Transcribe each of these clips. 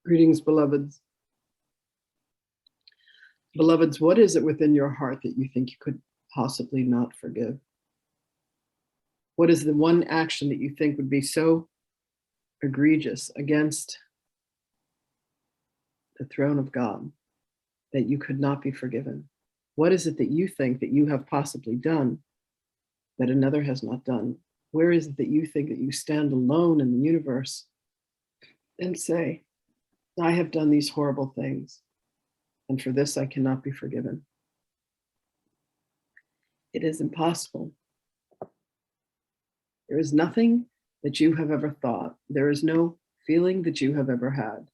Greetings, beloveds. Beloveds, what is it within your heart that you think you could possibly not forgive? What is the one action that you think would be so egregious against the throne of God that you could not be forgiven? What is it that you think that you have possibly done that another has not done? Where is it that you think that you stand alone in the universe and say, I have done these horrible things, and for this I cannot be forgiven? It is impossible. There is nothing that you have ever thought. There is no feeling that you have ever had.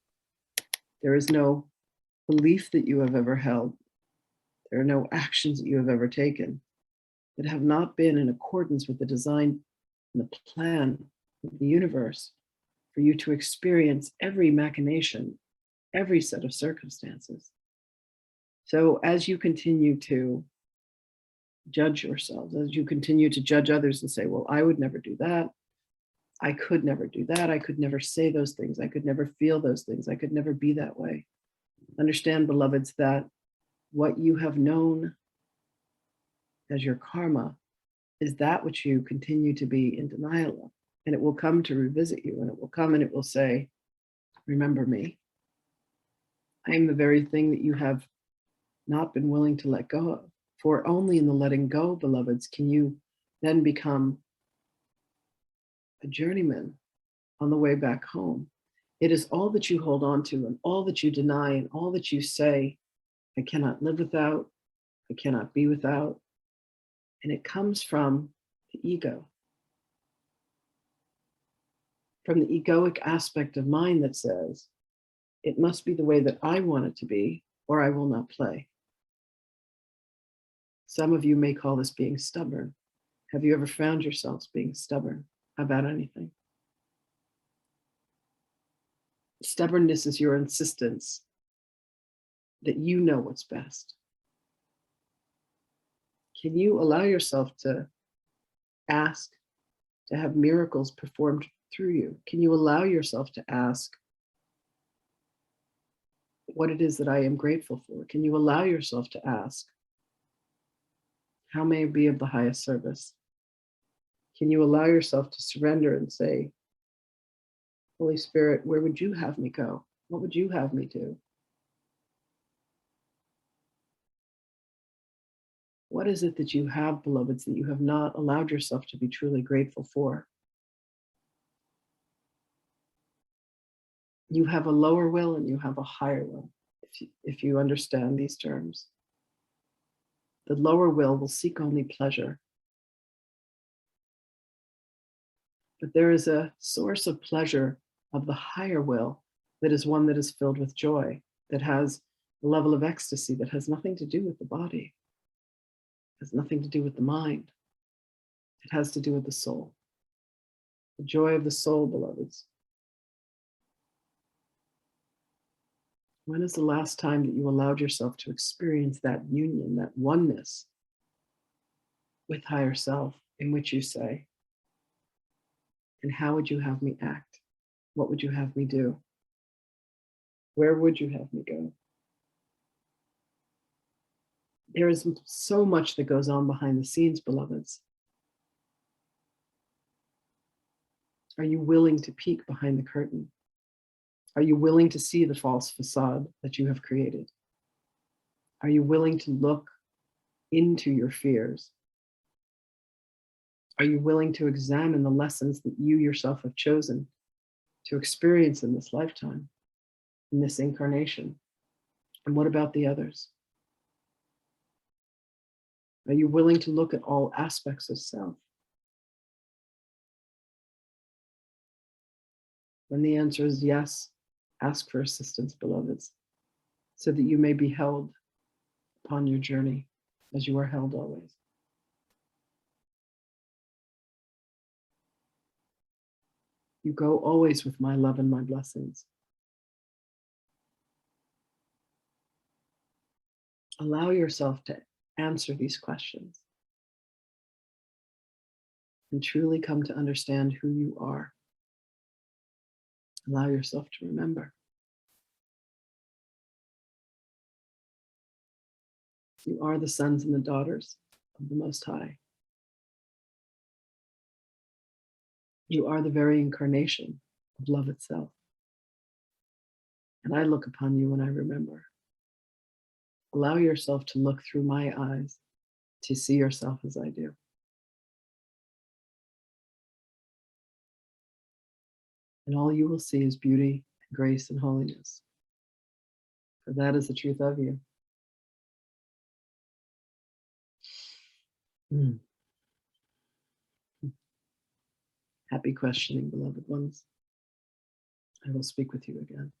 There is no belief that you have ever held. There are no actions that you have ever taken that have not been in accordance with the design and the plan of the universe for you to experience every machination, every set of circumstances. So as you continue to judge yourselves, as you continue to judge others and say, well, I would never do that. I could never do that. I could never say those things. I could never feel those things. I could never be that way. Understand, beloveds, that what you have known as your karma is that which you continue to be in denial of. And it will come to revisit you, and it will come and it will say, remember me. I am the very thing that you have not been willing to let go of. For only in the letting go, beloveds, can you then become a journeyman on the way back home. It is all that you hold on to and all that you deny and all that you say, I cannot live without, I cannot be without. And it comes from the ego, from the egoic aspect of mind that says, it must be the way that I want it to be, or I will not play. Some of you may call this being stubborn. Have you ever found yourselves being stubborn about anything? Stubbornness is your insistence that you know what's best. Can you allow yourself to ask to have miracles performed through you? Can you allow yourself to ask what it is that I am grateful for? Can you allow yourself to ask, how may I be of the highest service? Can you allow yourself to surrender and say, Holy Spirit, where would you have me go? What would you have me do? What is it that you have, beloveds, that you have not allowed yourself to be truly grateful for? You have a lower will and you have a higher will, if you understand these terms. The lower will seek only pleasure. But there is a source of pleasure of the higher will that is one that is filled with joy, that has a level of ecstasy that has nothing to do with the body, has nothing to do with the mind. It has to do with the soul. The joy of the soul, beloveds. When is the last time that you allowed yourself to experience that union, that oneness with higher self, in which you say, and how would you have me act? What would you have me do? Where would you have me go? There is so much that goes on behind the scenes, beloveds. Are you willing to peek behind the curtain? Are you willing to see the false facade that you have created? Are you willing to look into your fears? Are you willing to examine the lessons that you yourself have chosen to experience in this lifetime, in this incarnation? And what about the others? Are you willing to look at all aspects of self? When the answer is yes, ask for assistance, beloveds, so that you may be held upon your journey as you are held always. You go always with my love and my blessings. Allow yourself to answer these questions and truly come to understand who you are. Allow yourself to remember You are the sons and the daughters of the Most High. You are the very incarnation of love itself. And I look upon you and I remember. Allow yourself to look through my eyes to see yourself as I do. And all you will see is beauty, grace, and holiness. For that is the truth of you. Mm. Happy questioning, beloved ones. I will speak with you again.